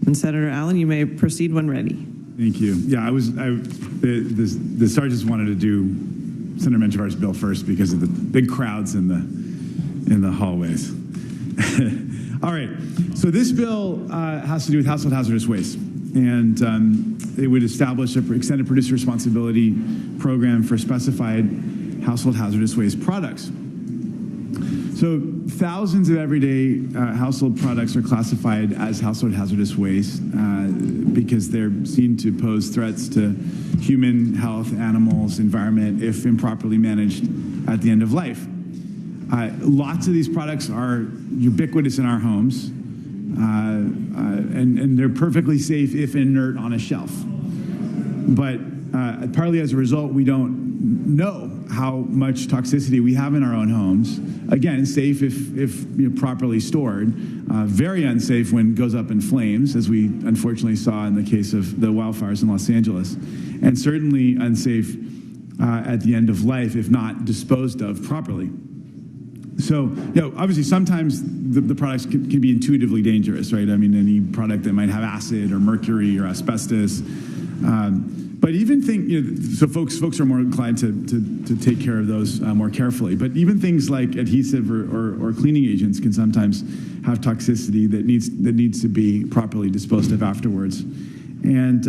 And Senator Allen, you may proceed when ready. Thank you. Yeah, the sergeants wanted to do Senator Menjivar's bill first because of the big crowds in the hallways. All right, so this bill has to do with household hazardous waste, and it would establish an extended producer responsibility program for specified household hazardous waste products. So thousands of everyday household products are classified as household hazardous waste because they're seen to pose threats to human health, animals, environment, if improperly managed at the end of life. Lots of these products are ubiquitous in our homes, and they're perfectly safe if inert on a shelf. But partly as a result, we don't know how much toxicity we have in our own homes. Again, safe if properly stored, very unsafe when it goes up in flames, as we unfortunately saw in the case of the wildfires in Los Angeles, and certainly unsafe at the end of life if not disposed of properly. So, obviously sometimes the products can be intuitively dangerous, right? I mean, any product that might have acid or mercury or asbestos. But even so folks are more inclined to take care of those more carefully. But even things like adhesive or cleaning agents can sometimes have toxicity that needs to be properly disposed of afterwards. And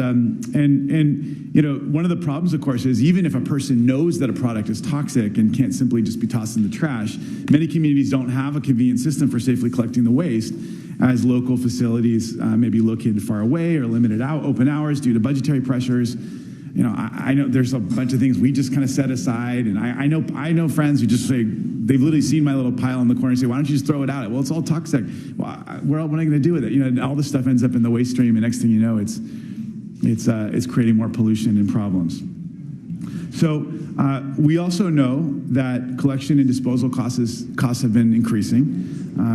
one of the problems, of course, is even if a person knows that a product is toxic and can't simply just be tossed in the trash, many communities don't have a convenient system for safely collecting the waste, as local facilities may be located far away or limited open hours due to budgetary pressures. I know there's a bunch of things we just kind of set aside, and I know friends who just say they've literally seen my little pile in the corner and say, "Why don't you just throw it out?" Well, it's all toxic. Well, what am I going to do with it? And all this stuff ends up in the waste stream, and next thing you know, it's creating more pollution and problems. So we also know that collection and disposal costs have been increasing.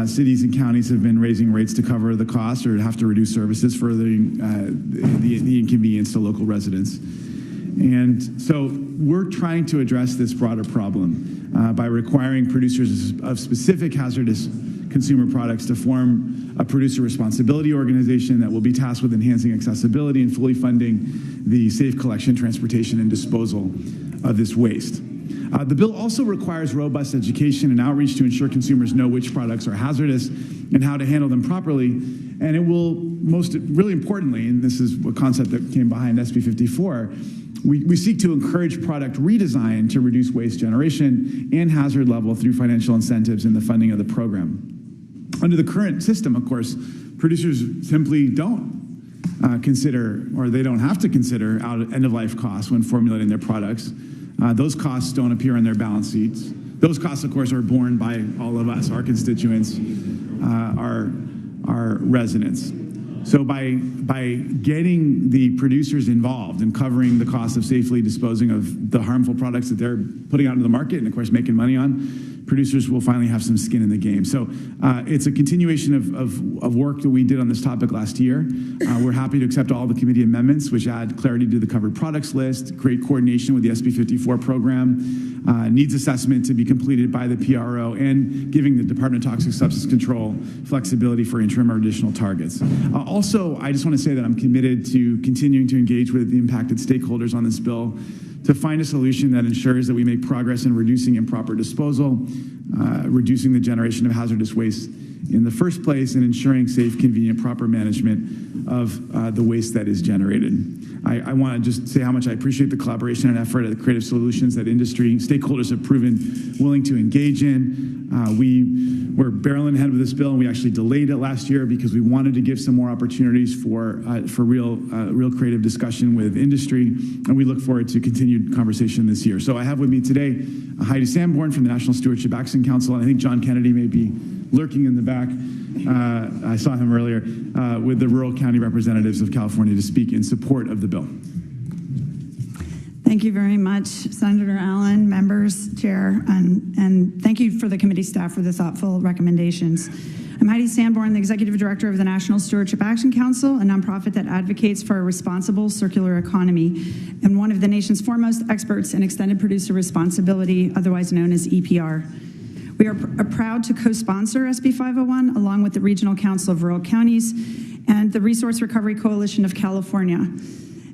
Cities and counties have been raising rates to cover the cost or have to reduce services, furthering the inconvenience to local residents. And so we're trying to address this broader problem by requiring producers of specific hazardous consumer products to form a producer responsibility organization that will be tasked with enhancing accessibility and fully funding the safe collection, transportation, and disposal of this waste. The bill also requires robust education and outreach to ensure consumers know which products are hazardous and how to handle them properly. And it will really importantly, and this is a concept that came behind SB 54, we seek to encourage product redesign to reduce waste generation and hazard level through financial incentives in the funding of the program. Under the current system, of course, producers simply don't consider, or they don't have to consider, end-of-life costs when formulating their products. Those costs don't appear on their balance sheets. Those costs, of course, are borne by all of us, our constituents, our residents. So by getting the producers involved and covering the cost of safely disposing of the harmful products that they're putting out into the market and, of course, making money on, producers will finally have some skin in the game. So it's a continuation of work that we did on this topic last year. We're happy to accept all the committee amendments, which add clarity to the covered products list, create coordination with the SB 54 program, needs assessment to be completed by the PRO, and giving the Department of Toxic Substance Control flexibility for interim or additional targets. Also, I just want to say that I'm committed to continuing to engage with the impacted stakeholders on this bill to find a solution that ensures that we make progress in reducing improper disposal, reducing the generation of hazardous waste in the first place, and ensuring safe, convenient, proper management of the waste that is generated. I want to just say how much I appreciate the collaboration and effort of the creative solutions that industry stakeholders have proven willing to engage in. We were barreling ahead with this bill, and we actually delayed it last year because we wanted to give some more opportunities for real creative discussion with industry, and we look forward to continued conversation this year. So I have with me today Heidi Sanborn from the National Stewardship Action Council, and I think John Kennedy may be lurking in the back. I saw him earlier with the rural county representatives of California to speak in support of the bill. Thank you very much, Senator Allen, members, chair, and thank you for the committee staff for the thoughtful recommendations. I'm Heidi Sanborn, the Executive Director of the National Stewardship Action Council, a nonprofit that advocates for a responsible circular economy and one of the nation's foremost experts in extended producer responsibility, otherwise known as EPR. We are proud to co-sponsor SB 501 along with the Regional Council of Rural Counties and the Resource Recovery Coalition of California.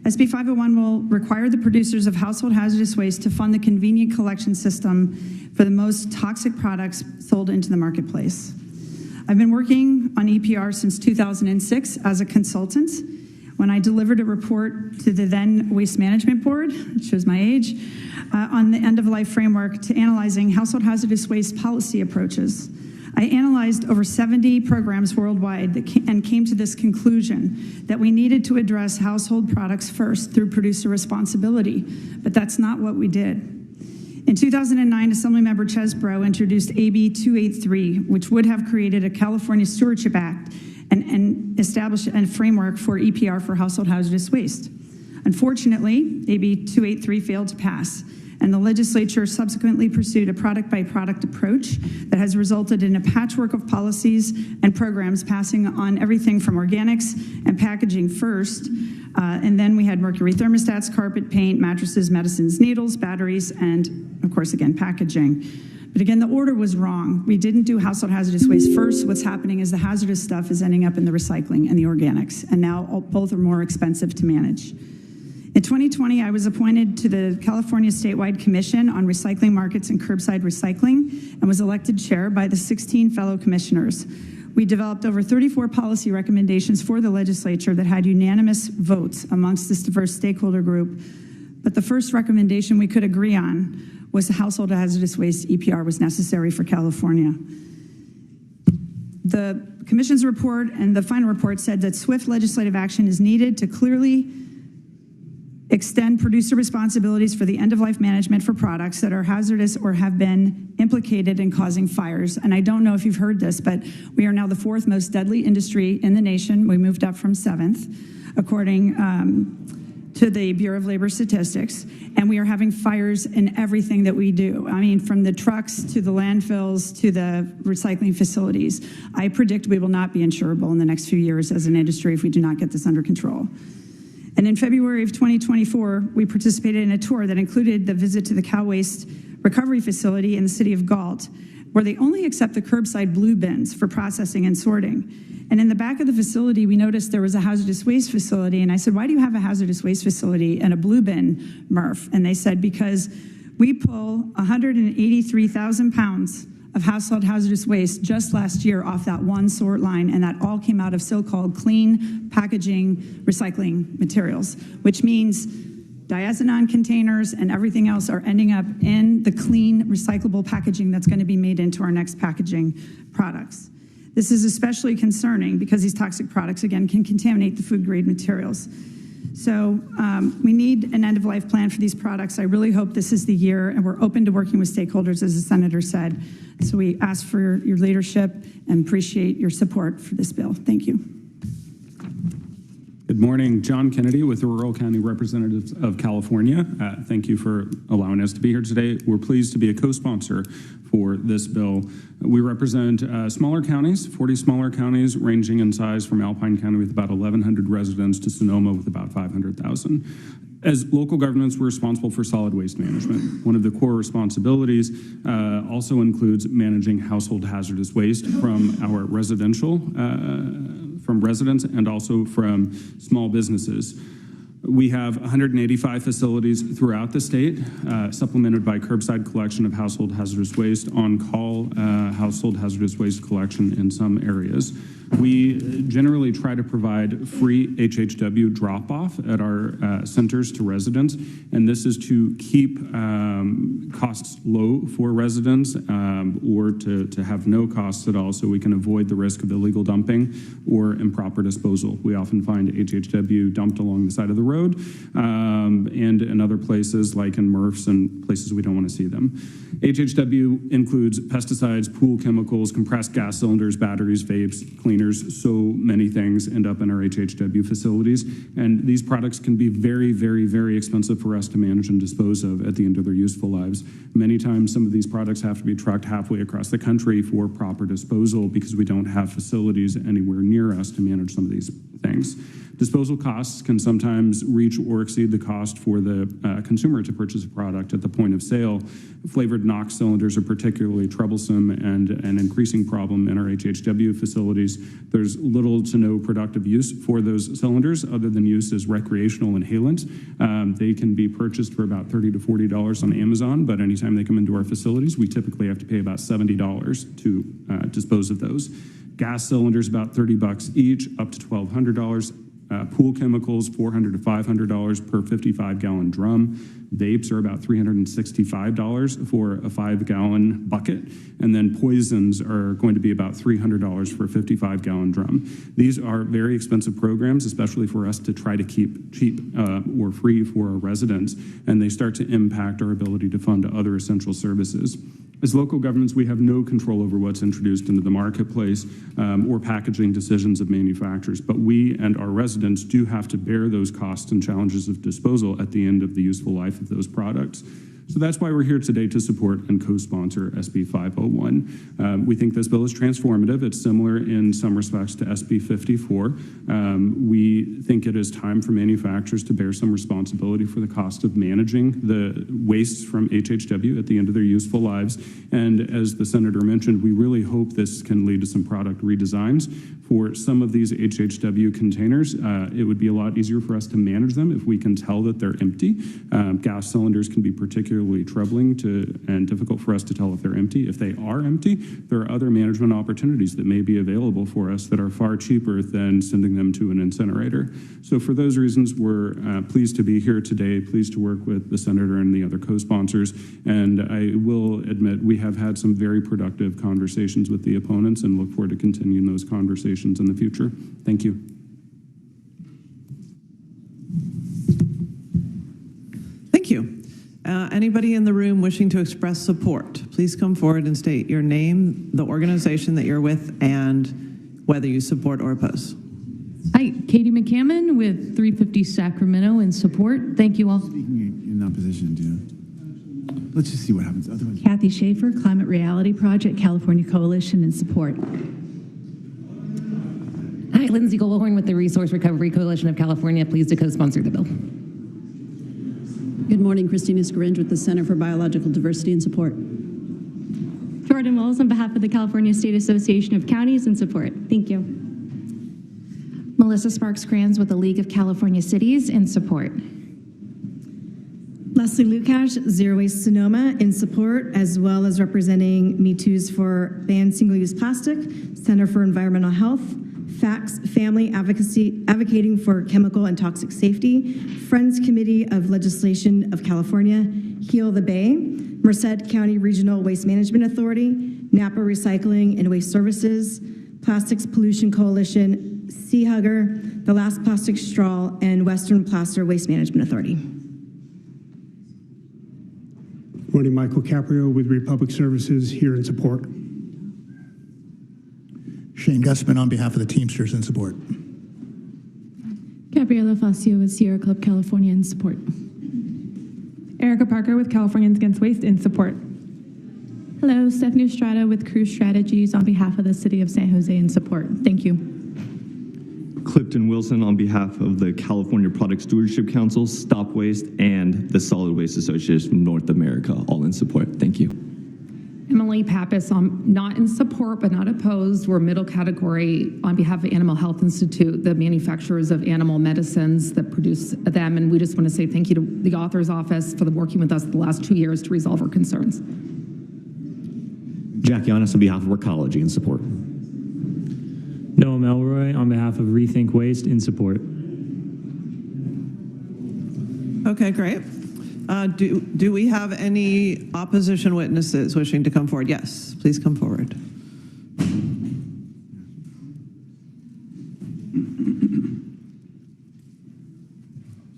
SB 501 will require the producers of household hazardous waste to fund the convenient collection system for the most toxic products sold into the marketplace. I've been working on EPR since 2006 as a consultant. When I delivered a report to the then Waste Management Board, it shows my age, on the end-of-life framework to analyzing household hazardous waste policy approaches. I analyzed over 70 programs worldwide and came to this conclusion that we needed to address household products first through producer responsibility, but that's not what we did. In 2009, Assemblymember Chesbrough introduced AB 283, which would have created a California Stewardship Act and established a framework for EPR for household hazardous waste. Unfortunately, AB 283 failed to pass, and the legislature subsequently pursued a product-by-product approach that has resulted in a patchwork of policies and programs passing on everything from organics and packaging first, and then we had mercury thermostats, carpet, paint, mattresses, medicines, needles, batteries, and of course, again, packaging. But again, the order was wrong. We didn't do household hazardous waste first. What's happening is the hazardous stuff is ending up in the recycling and the organics, and now both are more expensive to manage. In 2020, I was appointed to the California Statewide Commission on Recycling Markets and Curbside Recycling and was elected chair by the 16 fellow commissioners. We developed over 34 policy recommendations for the legislature that had unanimous votes amongst this diverse stakeholder group. But the first recommendation we could agree on was the household hazardous waste EPR was necessary for California. The commission's report and the final report said that swift legislative action is needed to clearly extend producer responsibilities for the end-of-life management for products that are hazardous or have been implicated in causing fires. And I don't know if you've heard this, but we are now the 4th most deadly industry in the nation. We moved up from 7th, according to the Bureau of Labor Statistics. And we are having fires in everything that we do. I mean, from the trucks to the landfills to the recycling facilities. I predict we will not be insurable in the next few years as an industry if we do not get this under control. And in February of 2024, we participated in a tour that included the visit to the cow waste recovery facility in the city of Galt, where they only accept the curbside blue bins for processing and sorting. And in the back of the facility, we noticed there was a hazardous waste facility. And I said, why do you have a hazardous waste facility and a blue bin, MRF? And they said, because we pull 183,000 pounds of household hazardous waste just last year off that one sort line, and that all came out of so-called clean packaging recycling materials, which means diazinon containers and everything else are ending up in the clean recyclable packaging that's going to be made into our next packaging products. This is especially concerning because these toxic products, again, can contaminate the food-grade materials. So we need an end-of-life plan for these products. I really hope this is the year, and we're open to working with stakeholders, as the senator said. So we ask for your leadership and appreciate your support for this bill. Thank you. Good morning, John Kennedy with the Rural County Representatives of California. Thank you for allowing us to be here today. We're pleased to be a co-sponsor for this bill. We represent smaller counties, 40 smaller counties ranging in size from Alpine County with about 1,100 residents to Sonoma with about 500,000. As local governments, we're responsible for solid waste management. One of the core responsibilities also includes managing household hazardous waste from our residential, from residents and also from small businesses. We have 185 facilities throughout the state, supplemented by curbside collection of household hazardous waste, on-call household hazardous waste collection in some areas. We generally try to provide free HHW drop-off at our centers to residents, and this is to keep costs low for residents or to have no costs at all, so we can avoid the risk of illegal dumping or improper disposal. We often find HHW dumped along the side of the road and in other places like in MRFs and places we don't want to see them. HHW includes pesticides, pool chemicals, compressed gas cylinders, batteries, vapes, cleaners. So many things end up in our HHW facilities, and these products can be very, very, very expensive for us to manage and dispose of at the end of their useful lives. Many times some of these products have to be trucked halfway across the country for proper disposal because we don't have facilities anywhere near us to manage some of these things. Disposal costs can sometimes reach or exceed the cost for the consumer to purchase a product at the point of sale. Flavored NOx cylinders are particularly troublesome and an increasing problem in our HHW facilities. There's little to no productive use for those cylinders other than use as recreational inhalants. They can be purchased for about $30 to $40 on Amazon, but anytime they come into our facilities, we typically have to pay about $70 to dispose of those. Gas cylinders, about $30 each, up to $1,200. Pool chemicals, $400 to $500 per 55-gallon drum. Vapes are about $365 for a 5-gallon bucket. And then poisons are going to be about $300 for a 55-gallon drum. These are very expensive programs, especially for us to try to keep cheap or free for our residents, and they start to impact our ability to fund other essential services. As local governments, we have no control over what's introduced into the marketplace or packaging decisions of manufacturers, but we and our residents do have to bear those costs and challenges of disposal at the end of the useful life of those products. So that's why we're here today to support and co-sponsor SB 501. We think this bill is transformative. It's similar in some respects to SB 54. We think it is time for manufacturers to bear some responsibility for the cost of managing the wastes from HHW at the end of their useful lives. And as the Senator mentioned, we really hope this can lead to some product redesigns. For some of these HHW containers, it would be a lot easier for us to manage them if we can tell that they're empty. Gas cylinders can be particularly troubling and difficult for us to tell if they're empty. If they are empty, there are other management opportunities that may be available for us that are far cheaper than sending them to an incinerator. So for those reasons, we're pleased to be here today, pleased to work with the Senator and the other co-sponsors. And I will admit we have had some very productive conversations with the opponents and look forward to continuing those conversations in the future. Thank you. Thank you. Anybody in the room wishing to express support, please come forward and state your name, the organization that you're with, and whether you support or oppose. Hi, Katie McCammon with 350 Sacramento in support. Thank you all. Speaking in opposition to, let's just see what happens. Otherwise, Kathy Schaefer, Climate Reality Project, California Coalition in support. Hi, Lindsay Goldhorn with the Resource Recovery Coalition of California. Pleased to co-sponsor the bill. Good morning, Christina Scaringe with the Center for Biological Diversity and Support. Jordan Wills on behalf of the California State Association of Counties in support. Thank you. Melissa Sparks-Kranz with the League of California Cities in support. Leslie Lukash, Zero Waste Sonoma in support, as well as representing Me Too's for Ban Single-Use Plastic, Center for Environmental Health, Facts Family Advocacy, advocating for chemical and toxic safety, Friends Committee of Legislation of California, Heal the Bay, Merced County Regional Waste Management Authority, Napa Recycling and Waste Services, Plastics Pollution Coalition, Sea Hugger, The Last Plastic Straw, and Western Plaster Waste Management Authority. Morning, Michael Caprio with Republic Services here in support. Shane Gussman on behalf of the Teamsters in support. Gabriela Facio with Sierra Club California in support. Erica Parker with Californians Against Waste in support. Hello, Stephanie Estrada with Cruise Strategies on behalf of the City of San Jose in support. Thank you. Clifton Wilson on behalf of the California Product Stewardship Council, Stop Waste, and the Solid Waste Association of North America, all in support. Thank you. Emily Pappas, not in support but not opposed. We're middle category on behalf of Animal Health Institute, the manufacturers of animal medicines that produce them. And we just want to say thank you to the author's office for working with us the last 2 years to resolve our concerns. Jack Yanis on behalf of Recology in support. Noah Melroy on behalf of Rethink Waste in support. Okay, great. Do we have any opposition witnesses wishing to come forward? Yes, please come forward.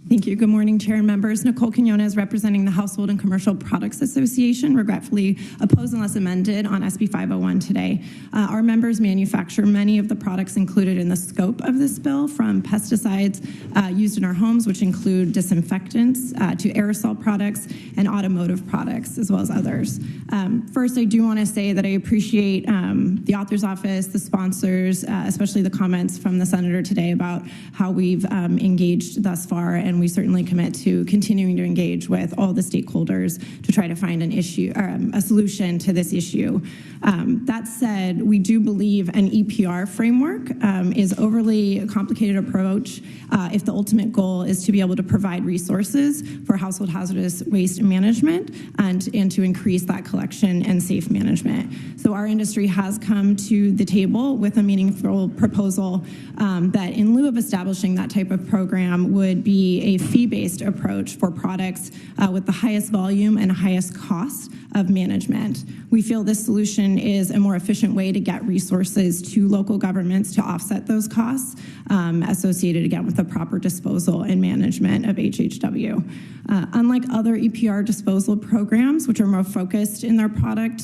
Thank Thank you. Good morning, Chair and members. Nicole Quinones representing the Household and Commercial Products Association, regretfully oppose unless amended on SB 501 today. Our members manufacture many of the products included in the scope of this bill, from pesticides used in our homes, which include disinfectants, to aerosol products and automotive products, as well as others. First, I do want to say that I appreciate the author's office, the sponsors, especially the comments from the senator today about how we've engaged thus far, and we certainly commit to continuing to engage with all the stakeholders to try to find an issue or a solution to this issue. That said, we do believe an EPR framework is overly complicated approach if the ultimate goal is to be able to provide resources for household hazardous waste management and to increase that collection and safe management. So our industry has come to the table with a meaningful proposal that in lieu of establishing that type of program would be a fee-based approach for products with the highest volume and highest cost of management. We feel this solution is a more efficient way to get resources to local governments to offset those costs associated, again, with the proper disposal and management of HHW. Unlike other EPR disposal programs, which are more focused in their product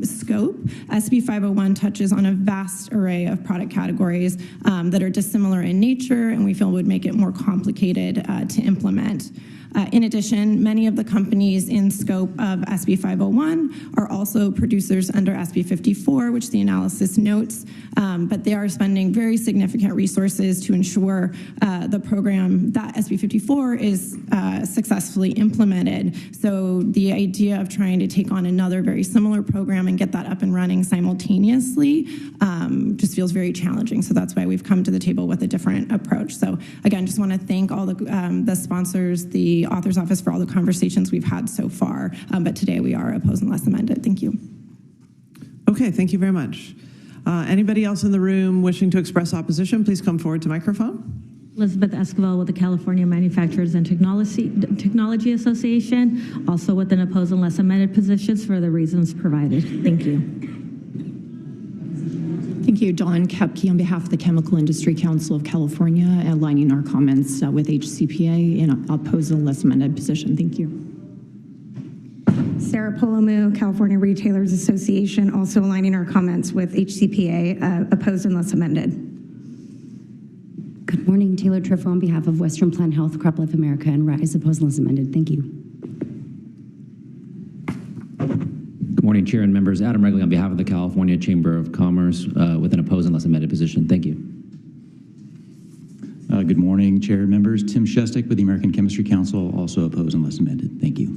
scope, SB 501 touches on a vast array of product categories that are dissimilar in nature, and we feel would make it more complicated to implement. In addition, many of the companies in scope of SB 501 are also producers under SB 54, which the analysis notes, but they are spending very significant resources to ensure the program that SB 54 is successfully implemented. So the idea of trying to take on another very similar program and get that up and running simultaneously just feels very challenging. So that's why we've come to the table with a different approach. So again, just want to thank all the sponsors, the author's office, for all the conversations we've had so far. But today we are opposed unless amended. Thank you. Okay, thank you very much. Anybody else in the room wishing to express opposition, please come forward to microphone. Elizabeth Esquivel with the California Manufacturers and Technology Association, also with an oppose unless amended positions for the reasons provided. Thank you. Thank you. Dawn Kepke on behalf of the Chemical Industry Council of California, aligning our comments with HCPA in oppose unless amended position. Thank you. Sarah Polomu, California Retailers Association, also aligning our comments with HCPA, opposed unless amended. Good morning, Taylor Triffo on behalf of Western Plant Health, Crop Life America, and RISE, opposed unless amended. Thank you. Good morning, Chair and members. Adam Regley on behalf of the California Chamber of Commerce with an opposed unless amended position. Thank you. Good morning, Chair and members. Tim Shestak with the American Chemistry Council, also opposed unless amended. Thank you.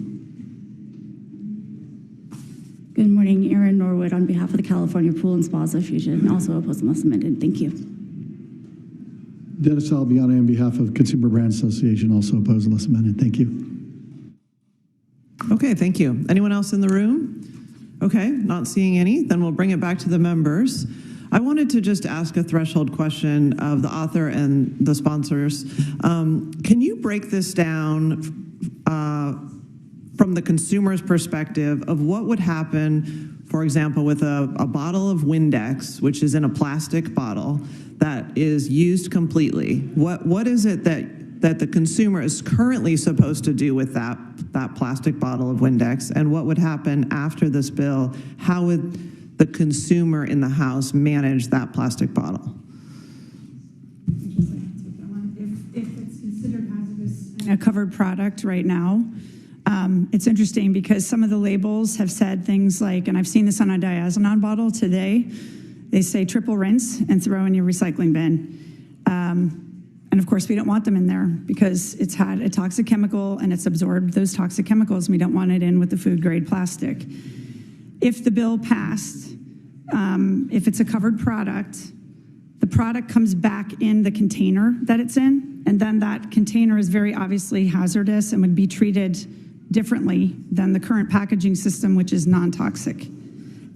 Good morning, Erin Norwood on behalf of the California Pool and Spa Association, also opposed unless amended. Thank you. Dennis Albiani on behalf of Consumer Brands Association, also opposed unless amended. Thank you. Okay, thank you. Anyone else in the room? Okay, not seeing any. Then we'll bring it back to the members. I wanted to just ask a threshold question of the author and the sponsors. Can you break this down from the consumer's perspective of what would happen, for example, with a bottle of Windex, which is in a plastic bottle that is used completely? What is it that the consumer is currently supposed to do with that plastic bottle of Windex, and what would happen after this bill? How would the consumer in the house manage that plastic bottle? If it's considered hazardous and a covered product right now, it's interesting because some of the labels have said things like, and I've seen this on a diazonon bottle today, they say triple rinse and throw in your recycling bin. And of course, we don't want them in there because it's had a toxic chemical and it's absorbed those toxic chemicals. And we don't want it in with the food grade plastic. If the bill passed, if it's a covered product, the product comes back in the container that it's in, and then that container is very obviously hazardous and would be treated differently than the current packaging system, which is non-toxic.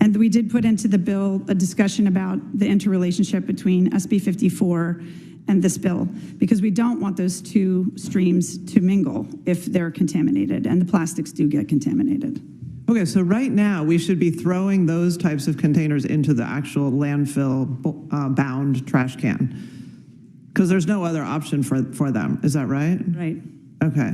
And we did put into the bill a discussion about the interrelationship between SB 54 and this bill, because we don't want those two streams to mingle if they're contaminated, and the plastics do get contaminated. Okay, so right now we should be throwing those types of containers into the actual landfill bound trash can, because there's no other option for them. Is that right? Right. Okay.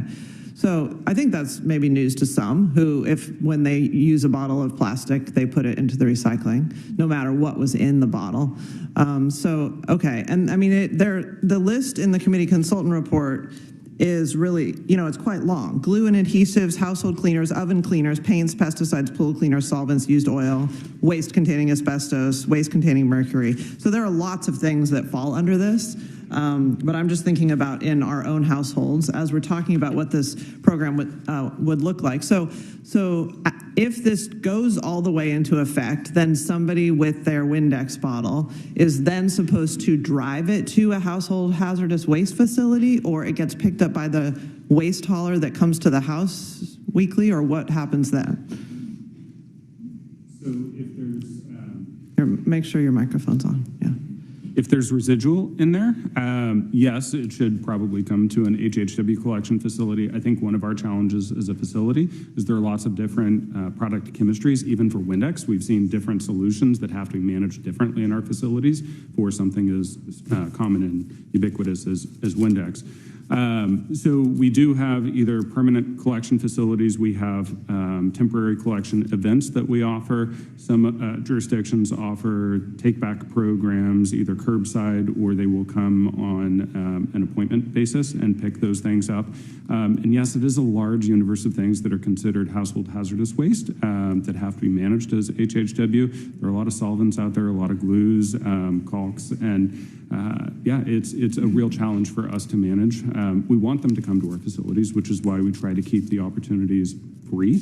So I think that's maybe news to some who, when they use a bottle of plastic, they put it into the recycling, no matter what was in the bottle. Okay. And I mean, the list in the committee consultant report is really, it's quite long. Glue and adhesives, household cleaners, oven cleaners, paints, pesticides, pool cleaners, solvents, used oil, waste containing asbestos, waste containing mercury. So there are lots of things that fall under this. But I'm just thinking about in our own households as we're talking about what this program would look like. So if this goes all the way into effect, then somebody with their Windex bottle is then supposed to drive it to a household hazardous waste facility, or it gets picked up by the waste hauler that comes to the house weekly, or what happens then? So if there's... Here, make sure your microphone's on, yeah. If there's residual in there, yes, it should probably come to an HHW collection facility. I think one of our challenges as a facility is there are lots of different product chemistries, even for Windex. We've seen different solutions that have to be managed differently in our facilities for something as common and ubiquitous as Windex. So we do have either permanent collection facilities, we have temporary collection events that we offer. Some jurisdictions offer take-back programs, either curbside, or they will come on an appointment basis and pick those things up. And yes, it is a large universe of things that are considered household hazardous waste that have to be managed as HHW. There are a lot of solvents out there, a lot of glues, caulks, and yeah, it's a real challenge for us to manage. We want them to come to our facilities, which is why we try to keep the opportunities free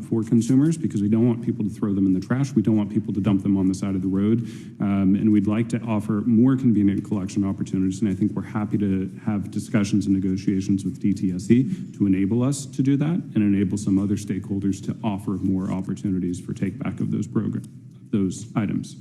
for consumers, because we don't want people to throw them in the trash. We don't want people to dump them on the side of the road. And we'd like to offer more convenient collection opportunities. And I think we're happy to have discussions and negotiations with DTSE to enable us to do that and enable some other stakeholders to offer more opportunities for take back of those items.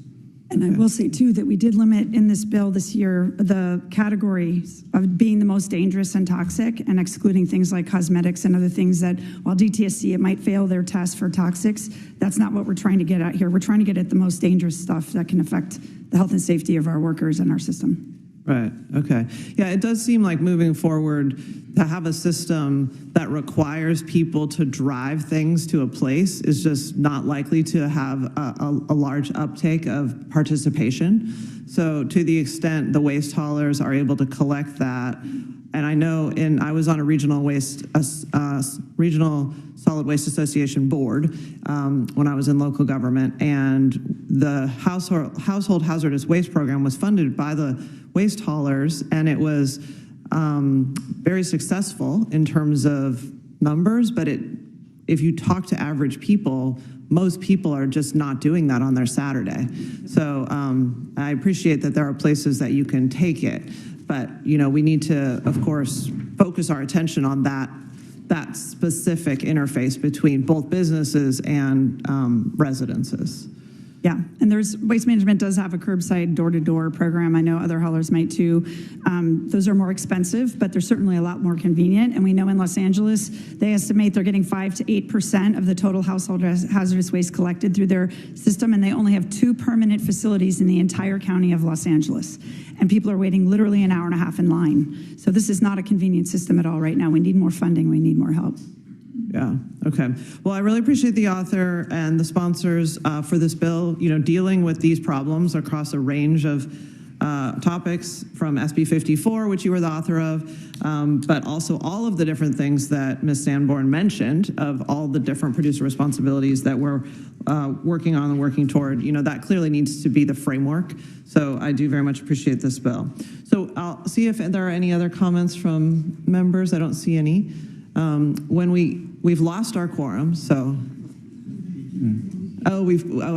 And I will say, too, that we did limit in this bill this year the categories of being the most dangerous and toxic, and excluding things like cosmetics and other things that, while DTSC, it might fail their test for toxics, that's not what we're trying to get at here. We're trying to get at the most dangerous stuff that can affect the health and safety of our workers and our system. Right, okay. Yeah, it does seem like moving forward to have a system that requires people to drive things to a place is just not likely to have a large uptake of participation. So to the extent the waste haulers are able to collect that, and I know I was on a regional solid waste association board when I was in local government, and the household hazardous waste program was funded by the waste haulers, and it was very successful in terms of numbers, but if you talk to average people, most people are just not doing that on their Saturday. So I appreciate that there are places that you can take it, but we need to, of course, focus our attention on that specific interface between both businesses and residences. Yeah, and Waste Management does have a curbside door-to-door program. I know other haulers might too. Those are more expensive, but they're certainly a lot more convenient. And we know in Los Angeles, they estimate they're getting 5 to 8% of the total household hazardous waste collected through their system, and they only have 2 permanent facilities in the entire county of Los Angeles. And people are waiting literally an hour and a half in line. So this is not a convenient system at all right now. We need more funding. We need more help. Yeah, okay. Well, I really appreciate the author and the sponsors for this bill, dealing with these problems across a range of topics, from SB 54, which you were the author of, but also all of the different things that Ms. Sanborn mentioned, of all the different producer responsibilities that we're working on and working toward. That clearly needs to be the framework. So I do very much appreciate this bill. So I'll see if there are any other comments from members. I don't see any. When we've lost our quorum, so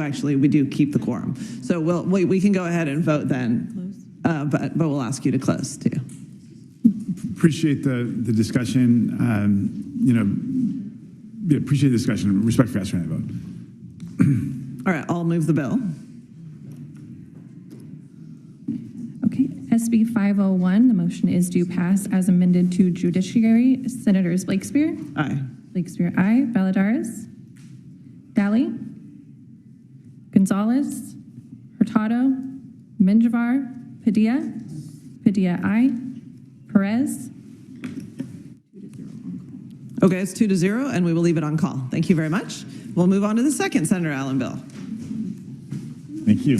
actually we do keep the quorum, so we can go ahead and vote then, but we'll ask you to close too. Appreciate the discussion. Appreciate the discussion. Respect for casting that vote. All right, I'll move the bill. SB 501, the motion is due pass as amended to Judiciary. Senators Blakespear? Aye. Blakespear, aye. Valladares? Daly? Gonzalez? Hurtado? Menjivar? Padilla? Padilla, aye. Perez? Okay, it's 2-0, and we will leave it on call. Thank you very much. We'll move on to the second Senator Allen bill. Thank you.